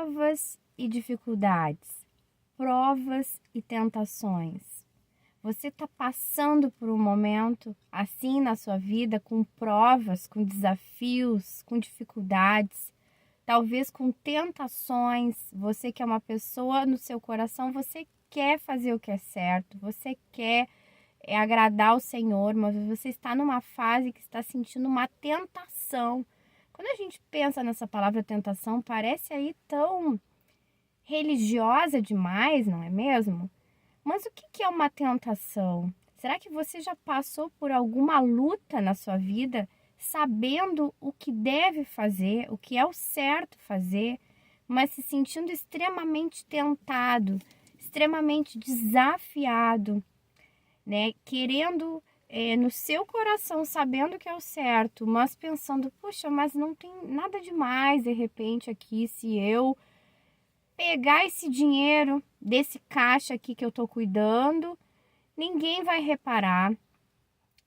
provas e dificuldades, provas e tentações. Você está passando por um momento assim na sua vida, com provas, com desafios, com dificuldades, talvez com tentações. Você que é uma pessoa no seu coração, você quer fazer o que é certo, você quer agradar o Senhor, mas você está numa fase que está sentindo uma tentação. Quando a gente pensa nessa palavra tentação, parece aí tão religiosa demais, não é mesmo? Mas o que é uma tentação? Será que você já passou por alguma luta na sua vida, sabendo o que deve fazer, o que é o certo fazer, mas se sentindo extremamente tentado, extremamente desafiado, né? Querendo no seu coração, sabendo que é o certo, mas pensando, puxa, mas não tem nada demais de repente aqui se eu pegar esse dinheiro desse caixa aqui que eu tô cuidando, ninguém vai reparar.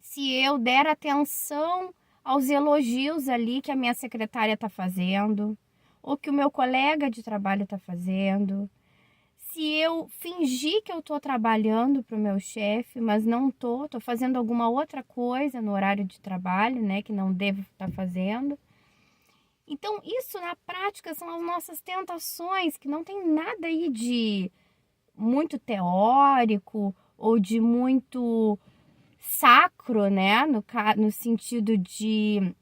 Se eu der atenção aos elogios ali que a minha secretária tá fazendo, ou que o meu colega de trabalho tá fazendo, se eu fingir que eu tô trabalhando pro meu chefe, mas não tô fazendo alguma outra coisa no horário de trabalho, né, que não devo estar fazendo. Então, isso na prática são as nossas tentações, que não tem nada aí de muito teórico ou de muito sacro, né? No sentido de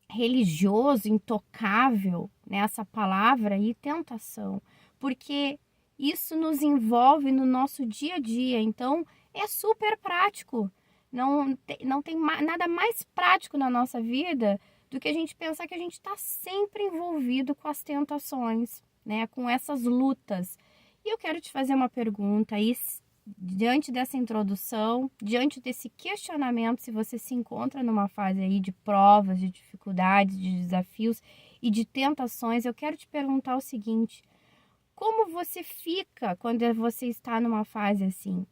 religioso, intocável, né? Essa palavra aí, tentação. Porque isso nos envolve no nosso dia a dia. Então, é super prático. Não tem nada mais prático na nossa vida do que a gente pensar que a gente está sempre envolvido com as tentações, né? Com essas lutas. E eu quero te fazer uma pergunta aí, diante dessa introdução, diante desse questionamento, se você se encontra numa fase aí de provas, de dificuldades, de desafios e de tentações, eu quero te perguntar o seguinte: como você fica quando você está numa fase assim?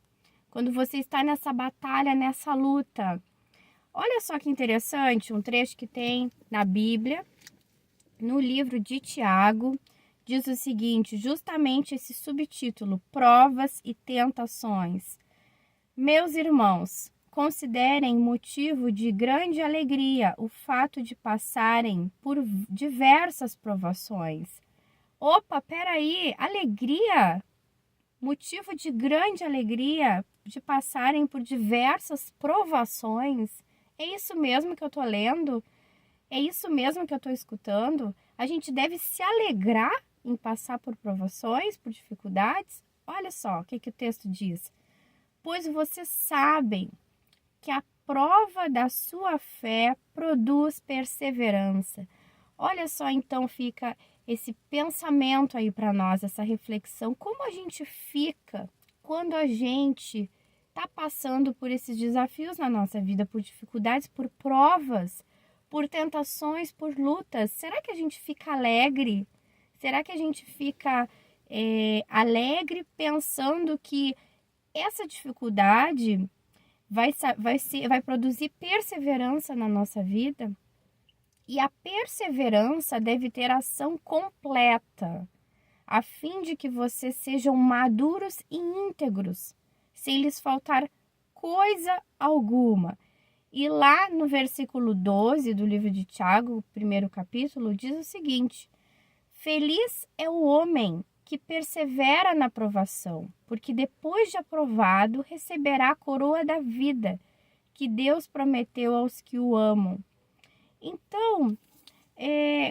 Quando você está nessa batalha, nessa luta? Olha só que interessante, um trecho que tem na Bíblia, no livro de Tiago, diz o seguinte, justamente esse subtítulo, Provas e Tentações. Meus irmãos, considerem motivo de grande alegria o fato de passarem por diversas provações. Opa, peraí, alegria? Motivo de grande alegria de passarem por diversas provações? É isso mesmo que eu tô lendo? É isso mesmo que eu tô escutando? A gente deve se alegrar em passar por provações, por dificuldades? Olha só o que o texto diz. Pois vocês sabem que a prova da sua fé produz perseverança. Olha só, então fica esse pensamento aí para nós, essa reflexão. Como a gente fica quando a gente está passando por esses desafios na nossa vida, por dificuldades, por provas, por tentações, por lutas? Será que a gente fica alegre? Será que a gente fica alegre pensando que essa dificuldade vai produzir perseverança na nossa vida? E a perseverança deve ter ação completa, a fim de que vocês sejam maduros e íntegros, sem lhes faltar coisa alguma. E lá no versículo 12 do livro de Tiago, primeiro capítulo, diz o seguinte: Feliz é o homem que persevera na provação, porque depois de aprovado receberá a coroa da vida que Deus prometeu aos que o amam. Então,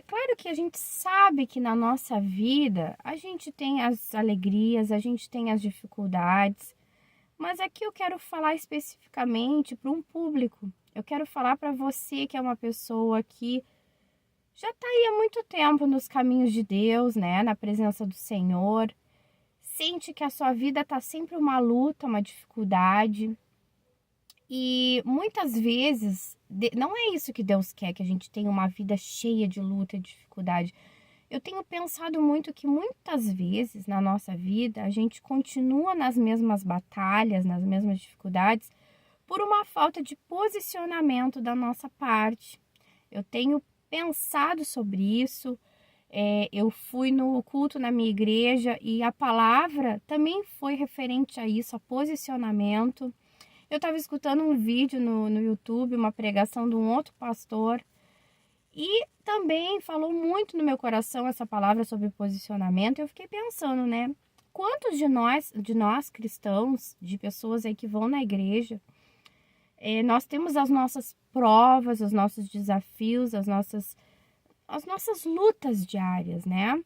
claro que a gente sabe que na nossa vida a gente tem as alegrias, a gente tem as dificuldades, mas aqui eu quero falar especificamente para um público. Eu quero falar para você que é uma pessoa que já está aí há muito tempo nos caminhos de Deus, né? Na presença do Senhor. Sente que a sua vida está sempre uma luta, uma dificuldade. E muitas vezes, não é isso que Deus quer, que a gente tenha uma vida cheia de luta e dificuldade. Eu tenho pensado muito que muitas vezes na nossa vida a gente continua nas mesmas batalhas, nas mesmas dificuldades, por uma falta de posicionamento da nossa parte. Eu tenho pensado sobre isso, Eu fui no culto na minha igreja e a palavra também foi referente a isso, a posicionamento. Eu estava escutando um vídeo no YouTube, uma pregação de um outro pastor, e também falou muito no meu coração essa palavra sobre posicionamento. Eu fiquei pensando, né? Quantos de nós cristãos, de pessoas aí que vão na igreja, nós temos as nossas provas, os nossos desafios, as nossas lutas diárias, né?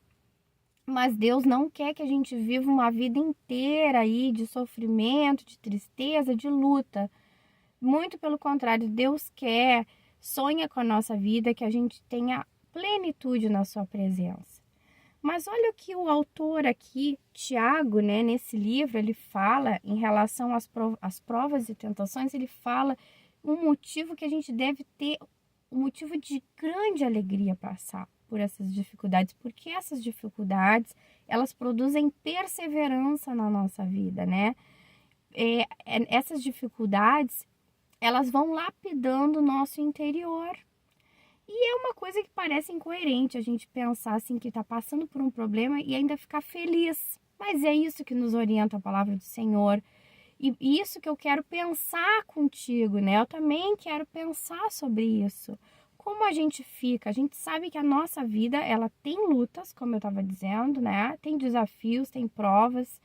Mas Deus não quer que a gente viva uma vida inteira aí de sofrimento, de tristeza, de luta. Muito pelo contrário, Deus sonha com a nossa vida que a gente tenha plenitude na sua presença. Mas olha o que o autor aqui, Tiago, né, nesse livro, ele fala em relação às provas e tentações, ele fala um motivo que a gente deve ter, um motivo de grande alegria passar por essas dificuldades, porque essas dificuldades, elas produzem perseverança na nossa vida, né? Essas dificuldades, elas vão lapidando o nosso interior. E é uma coisa que parece incoerente a gente pensar assim que está passando por um problema e ainda ficar feliz. Mas é isso que nos orienta a palavra do Senhor. E isso que eu quero pensar contigo, né? Eu também quero pensar sobre isso. Como a gente fica? A gente sabe que a nossa vida, ela tem lutas, como eu estava dizendo, né? Tem desafios, tem provas,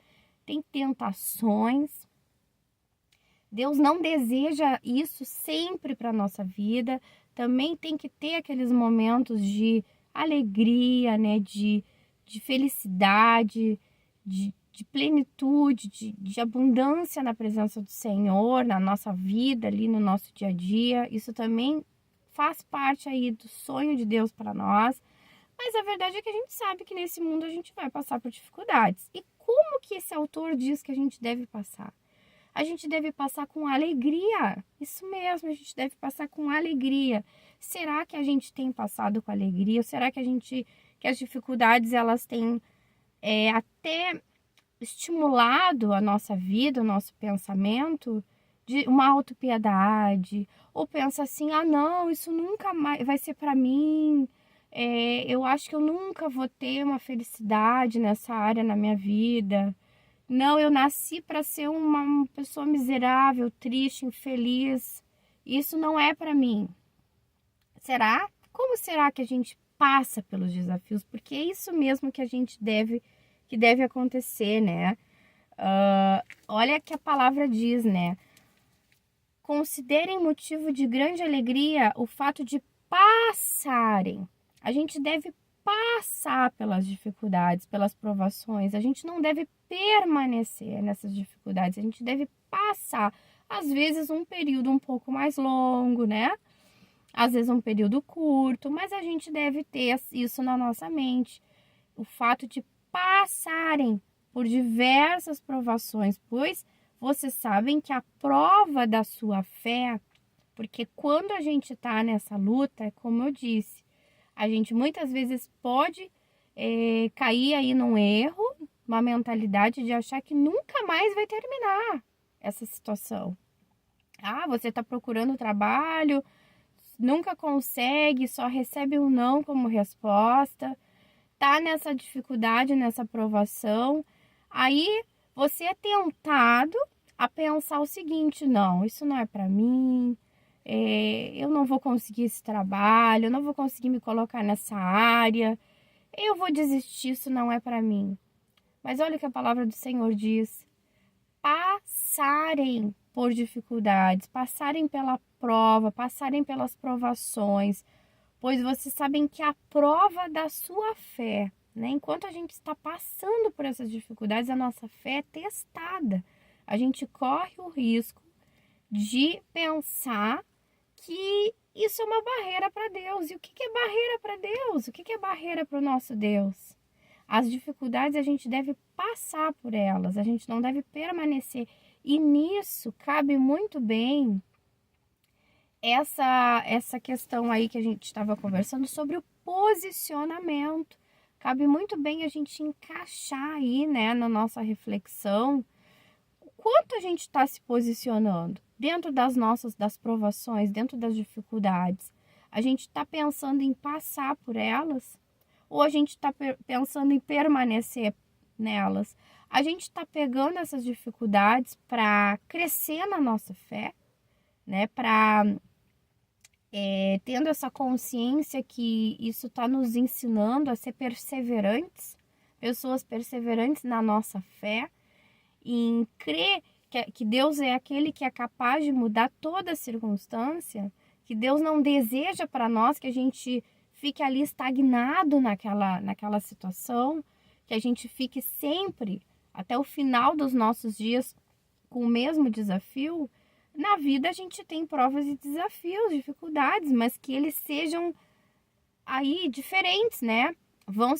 tem tentações. Deus não deseja isso sempre para a nossa vida. Também tem que ter aqueles momentos de alegria, né? De felicidade, de plenitude, de abundância na presença do Senhor, na nossa vida, ali no nosso dia a dia. Isso também faz parte aí do sonho de Deus para nós. Mas a verdade é que a gente sabe que nesse mundo a gente vai passar por dificuldades. E como que esse autor diz que a gente deve passar? A gente deve passar com alegria. Isso mesmo, a gente deve passar com alegria. Será que a gente tem passado com alegria? Ou será que que as dificuldades elas têm até estimulado a nossa vida, o nosso pensamento de uma autopiedade? Ou pensa assim, ah não, isso nunca mais vai ser para mim. Eu acho que eu nunca vou ter uma felicidade nessa área na minha vida. Não, eu nasci para ser uma pessoa miserável, triste, infeliz. Isso não é para mim. Será? Como será que a gente passa pelos desafios? Porque é isso mesmo que a gente que deve acontecer, né? Olha que a palavra diz, né? Considerem motivo de grande alegria o fato de passarem. A gente deve passar pelas dificuldades, pelas provações. A gente não deve permanecer nessas dificuldades. A gente deve passar, às vezes, um período um pouco mais longo, né? Às vezes um período curto, mas a gente deve ter isso na nossa mente. O fato de passarem por diversas provações, pois vocês sabem que a prova da sua fé, porque quando a gente está nessa luta, como eu disse, a gente muitas vezes pode cair aí num erro, uma mentalidade de achar que nunca mais vai terminar essa situação. Ah, você está procurando trabalho, nunca consegue, só recebe um não como resposta, tá nessa dificuldade, nessa provação, aí você é tentado a pensar o seguinte, não, isso não é para mim, eu não vou conseguir esse trabalho, eu não vou conseguir me colocar nessa área, eu vou desistir, isso não é para mim. Mas olha o que a palavra do Senhor diz, passarem por dificuldades, passarem pela prova, passarem pelas provações, pois vocês sabem que a prova da sua fé, né? Enquanto a gente está passando por essas dificuldades, a nossa fé é testada. A gente corre o risco de pensar que isso é uma barreira para Deus. E o que é barreira para Deus? O que é barreira para o nosso Deus? As dificuldades a gente deve passar por elas, a gente não deve permanecer. E nisso cabe muito bem essa questão aí que a gente estava conversando sobre o posicionamento. Cabe muito bem a gente encaixar aí, né, na nossa reflexão, o quanto a gente está se posicionando dentro das provações, dentro das dificuldades. A gente está pensando em passar por elas ou a gente está pensando em permanecer nelas? A gente está pegando essas dificuldades para crescer na nossa fé, né? Para tendo essa consciência que isso está nos ensinando a ser perseverantes, pessoas perseverantes na nossa fé, em crer que Deus é aquele que é capaz de mudar toda a circunstância, que Deus não deseja para nós que a gente fique ali estagnado naquela situação, que a gente fique sempre, até o final dos nossos dias, com o mesmo desafio. Na vida a gente tem provas e desafios, dificuldades, mas que eles sejam aí diferentes, né? Vão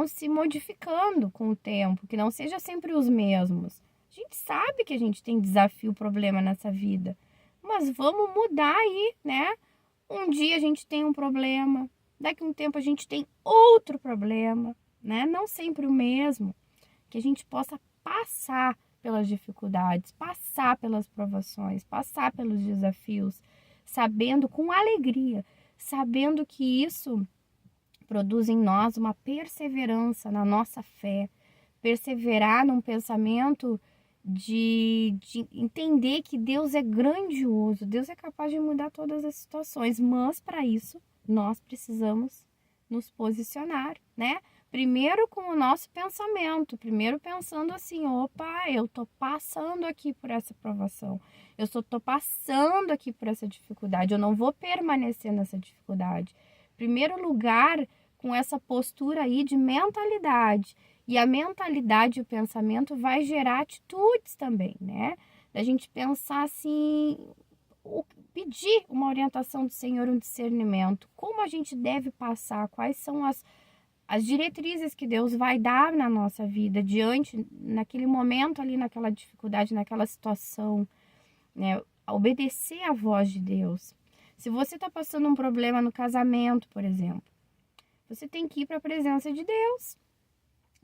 se modificando com o tempo, que não seja sempre os mesmos. A gente sabe que a gente tem desafio, problema nessa vida, mas vamos mudar aí, né? Um dia a gente tem um problema, daqui a um tempo a gente tem outro problema, né? Não sempre o mesmo. Que a gente possa passar pelas dificuldades, passar pelas provações, passar pelos desafios, sabendo com alegria, sabendo que isso produz em nós uma perseverança na nossa fé, perseverar num pensamento de entender que Deus é grandioso, Deus é capaz de mudar todas as situações, mas para isso nós precisamos nos posicionar, né? Primeiro com o nosso pensamento, primeiro pensando assim, opa, eu tô passando aqui por essa provação, eu só tô passando aqui por essa dificuldade, eu não vou permanecer nessa dificuldade. Primeiro lugar, com essa postura aí de mentalidade, e a mentalidade e o pensamento vai gerar atitudes também, né? Da gente pensar assim, pedir uma orientação do Senhor, um discernimento, como a gente deve passar, quais são as diretrizes que Deus vai dar na nossa vida diante, naquele momento ali, naquela dificuldade, naquela situação, né? Obedecer à voz de Deus. Se você está passando um problema no casamento, por exemplo, você tem que ir para a presença de Deus,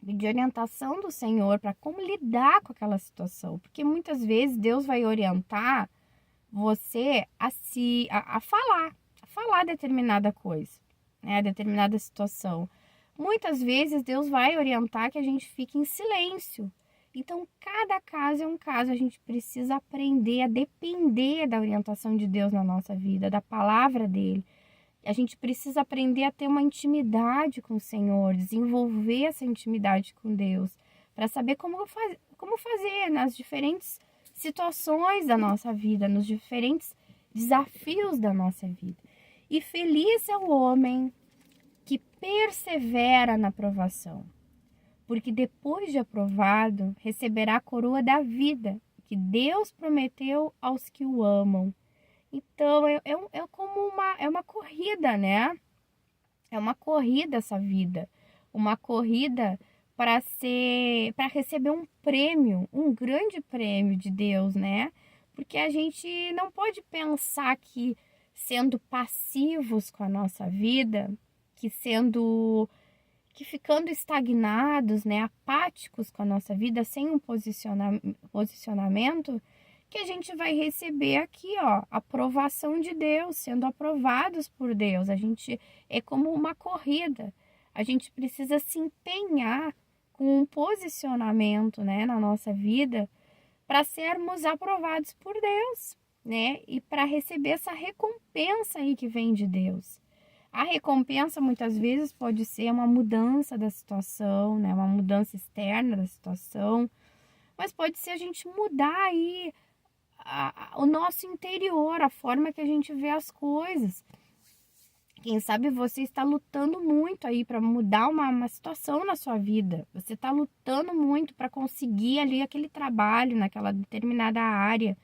pedir orientação do Senhor para como lidar com aquela situação, porque muitas vezes Deus vai orientar você a falar determinada coisa, né? Determinada situação. Muitas vezes Deus vai orientar que a gente fique em silêncio. Então, cada caso é um caso. A gente precisa aprender a depender da orientação de Deus na nossa vida, da palavra dele. A gente precisa aprender a ter uma intimidade com o Senhor, desenvolver essa intimidade com Deus, para saber como fazer nas diferentes situações da nossa vida, nos diferentes desafios da nossa vida. E feliz é o homem que persevera na provação, porque depois de aprovado, receberá a coroa da vida, que Deus prometeu aos que o amam. Então, é como uma corrida, né? É uma corrida essa vida, uma corrida para receber um prêmio, um grande prêmio de Deus, né? Porque a gente não pode pensar que sendo passivos com a nossa vida, que ficando estagnados, né, apáticos com a nossa vida, sem um posicionamento, que a gente vai receber aqui, ó, a aprovação de Deus, sendo aprovados por Deus. A gente é como uma corrida. A gente precisa se empenhar com um posicionamento, né, na nossa vida para sermos aprovados por Deus, né? E para receber essa recompensa aí que vem de Deus. A recompensa muitas vezes pode ser uma mudança da situação, né? Uma mudança externa da situação, mas pode ser a gente mudar aí o nosso interior, a forma que a gente vê as coisas. Quem sabe você está lutando muito aí para mudar uma situação na sua vida. Você está lutando muito para conseguir ali aquele trabalho naquela determinada área.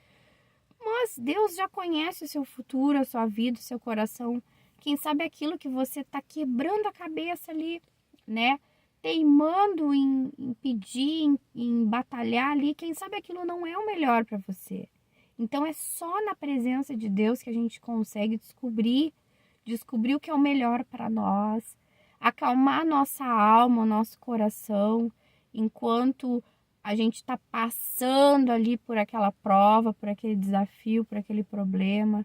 Mas Deus já conhece o seu futuro, a sua vida, o seu coração. Quem sabe aquilo que você está quebrando a cabeça ali, né? Teimando em pedir, em batalhar ali. Quem sabe aquilo não é o melhor para você. Então é só na presença de Deus que a gente consegue descobrir o que é o melhor para nós, acalmar nossa alma, o nosso coração, enquanto a gente está passando ali por aquela prova, por aquele desafio, por aquele problema,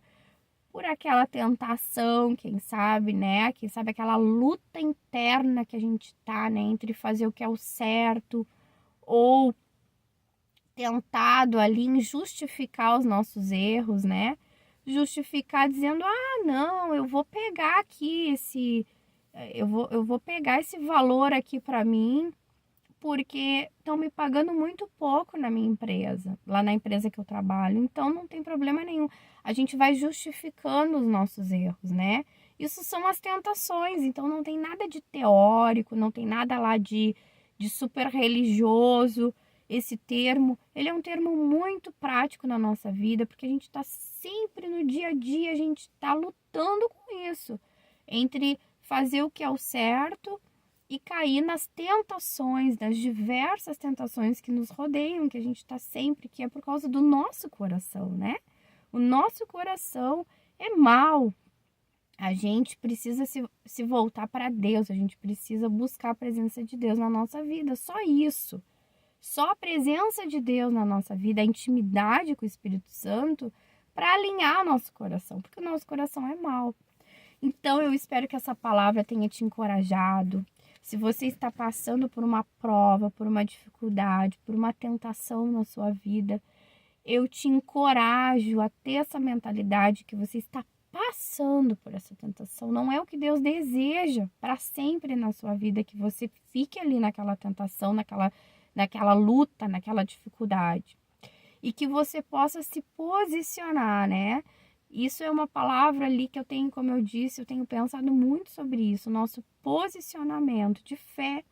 por aquela tentação, quem sabe, né? Quem sabe aquela luta interna que a gente tá, né? Entre fazer o que é o certo ou tentado ali em justificar os nossos erros, né? Justificar dizendo, ah, não, eu vou pegar aqui eu vou pegar esse valor aqui para mim, porque estão me pagando muito pouco na minha empresa, lá na empresa que eu trabalho, então não tem problema nenhum. A gente vai justificando os nossos erros, né? Isso são as tentações, então não tem nada de teórico, não tem nada lá de super religioso. Esse termo, ele é um termo muito prático na nossa vida, porque a gente está sempre no dia a dia, a gente está lutando com isso, entre fazer o que é o certo e cair nas tentações, nas diversas tentações que nos rodeiam, que a gente está sempre, que é por causa do nosso coração, né? O nosso coração é mau. A gente precisa se voltar para Deus, a gente precisa buscar a presença de Deus na nossa vida, só isso. Só a presença de Deus na nossa vida, a intimidade com o Espírito Santo, para alinhar o nosso coração, porque o nosso coração é mau. Então, eu espero que essa palavra tenha te encorajado. Se você está passando por uma prova, por uma dificuldade, por uma tentação na sua vida, eu te encorajo a ter essa mentalidade que você está passando por essa tentação. Não é o que Deus deseja para sempre na sua vida, que você fique ali naquela tentação, naquela luta, naquela dificuldade. E que você possa se posicionar, né? Isso é uma palavra ali que eu tenho, como eu disse, eu tenho pensado muito sobre isso, nosso posicionamento de fé.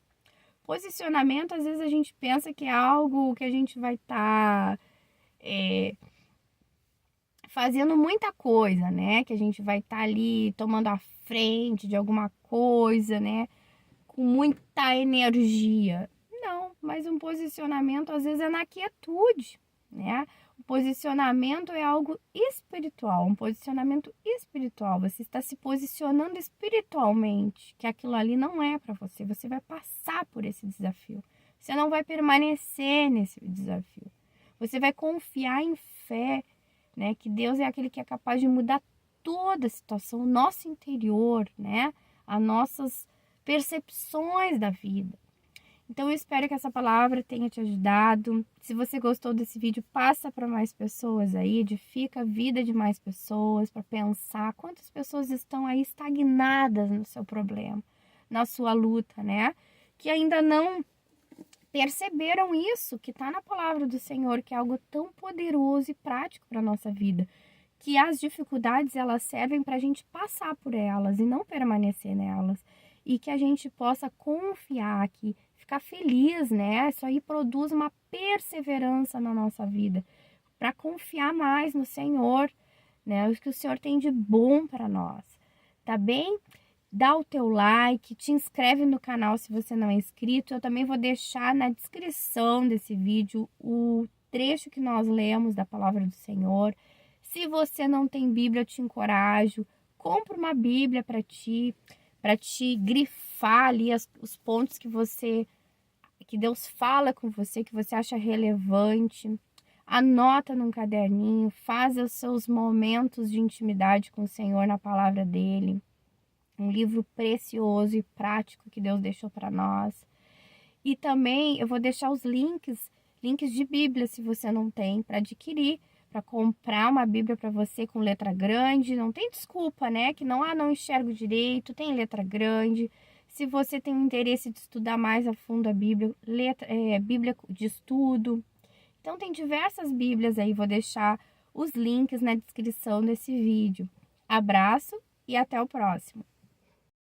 Posicionamento, às vezes a gente pensa que é algo que a gente vai estar fazendo muita coisa, né? Que a gente vai estar ali tomando a frente de alguma coisa, né? Com muita energia. Não, mas um posicionamento às vezes é na quietude, né? O posicionamento é algo espiritual, um posicionamento espiritual. Você está se posicionando espiritualmente, que aquilo ali não é para você. Você vai passar por esse desafio. Você não vai permanecer nesse desafio. Você vai confiar em fé, né? Que Deus é aquele que é capaz de mudar toda a situação, o nosso interior, né? As nossas percepções da vida. Então eu espero que essa palavra tenha te ajudado. Se você gostou desse vídeo, passa para mais pessoas aí, edifica a vida de mais pessoas para pensar quantas pessoas estão aí estagnadas no seu problema, na sua luta, né? Que ainda não perceberam isso, que está na palavra do Senhor, que é algo tão poderoso e prático para a nossa vida. Que as dificuldades, elas servem para a gente passar por elas e não permanecer nelas. E que a gente possa confiar, que ficar feliz, né? Isso aí produz uma perseverança na nossa vida, para confiar mais no Senhor, né? O que o Senhor tem de bom para nós, tá bem? Dá o teu like, te inscreve no canal se você não é inscrito. Eu também vou deixar na descrição desse vídeo o trecho que nós lemos da palavra do Senhor. Se você não tem Bíblia, eu te encorajo, compra uma Bíblia para te grifar ali os pontos que Deus fala com você, que você acha relevante. Anota num caderninho, faz os seus momentos de intimidade com o Senhor na palavra dele. Um livro precioso e prático que Deus deixou para nós. E também eu vou deixar os links de Bíblia, se você não tem, para adquirir, para comprar uma Bíblia para você com letra grande. Não tem desculpa, né? Que não enxergo direito, tem letra grande. Se você tem interesse de estudar mais a fundo a Bíblia, Bíblia de estudo. Então tem diversas Bíblias aí, vou deixar os links na descrição desse vídeo. Abraço e até o próximo.